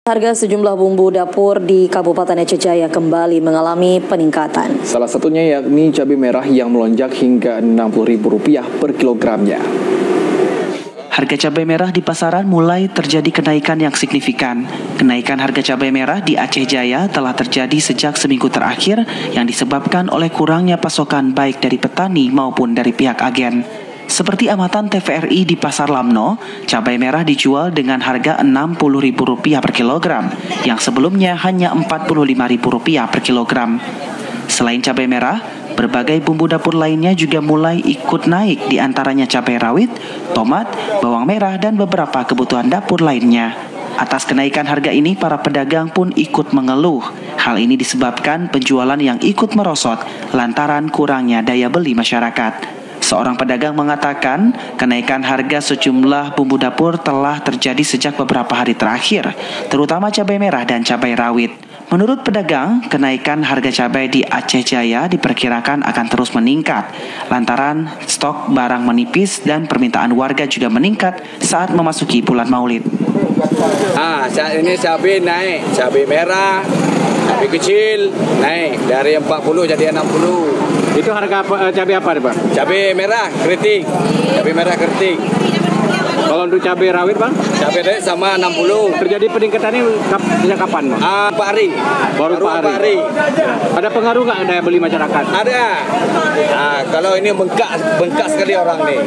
Harga sejumlah bumbu dapur di Kabupaten Aceh Jaya kembali mengalami peningkatan. Salah satunya yakni cabai merah yang melonjak hingga Rp60.000 per kilogramnya. Harga cabai merah di pasaran mulai terjadi kenaikan yang signifikan. Kenaikan harga cabai merah di Aceh Jaya telah terjadi sejak seminggu terakhir yang disebabkan oleh kurangnya pasokan baik dari petani maupun dari pihak agen. Seperti amatan TVRI di Pasar Lamno, cabai merah dijual dengan harga Rp60.000 per kilogram, yang sebelumnya hanya Rp45.000 per kilogram. Selain cabai merah, berbagai bumbu dapur lainnya juga mulai ikut naik, di antaranya cabai rawit, tomat, bawang merah, dan beberapa kebutuhan dapur lainnya. Atas kenaikan harga ini, para pedagang pun ikut mengeluh. Hal ini disebabkan penjualan yang ikut merosot lantaran kurangnya daya beli masyarakat. Seorang pedagang mengatakan kenaikan harga sejumlah bumbu dapur telah terjadi sejak beberapa hari terakhir, terutama cabai merah dan cabai rawit. Menurut pedagang, kenaikan harga cabai di Aceh Jaya diperkirakan akan terus meningkat, lantaran stok barang menipis dan permintaan warga juga meningkat saat memasuki bulan Maulid. Saat ini cabai naik, cabai merah, cabai kecil naik dari 40 jadi 60. Itu harga cabai apa, Bang? Cabai merah keriting. Cabai merah keriting. Kalau untuk cabai rawit, Bang? Cabai rawit sama 60. Terjadi peningkatan ini sejak kapan, Bang? 4 hari. Baru 4 hari. Ada pengaruh nggak daya beli masyarakat? Ada. Kalau ini bengkak sekali orang nih.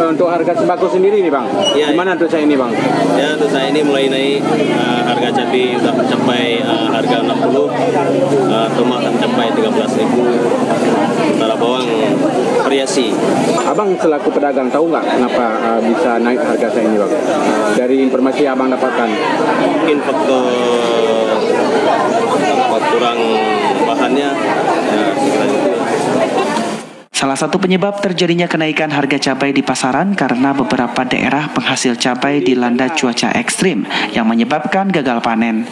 Untuk harga sembako sendiri nih, Bang? Ya, gimana untuk saya ini, Bang? Ya, untuk saya ini mulai naik. Harga cabai sudah mencapai harga 60. Tomat mencapai 13.000. Sementara bawang variasi. Abang selaku pedagang tahu nggak kenapa bisa naik harga saya ini, Bang? Dari informasi yang Abang dapatkan. Mungkin faktor kurang bahannya. Ya, sekitar itu. Salah satu penyebab terjadinya kenaikan harga cabai di pasaran karena beberapa daerah penghasil cabai dilanda cuaca ekstrim yang menyebabkan gagal panen.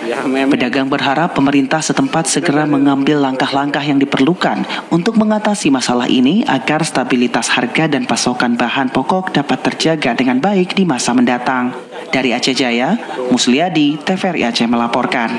Pedagang berharap pemerintah setempat segera mengambil langkah-langkah yang diperlukan untuk mengatasi masalah ini agar stabilitas harga dan pasokan bahan pokok dapat terjaga dengan baik di masa mendatang. Dari Aceh Jaya, Musliadi, TVRI Aceh melaporkan.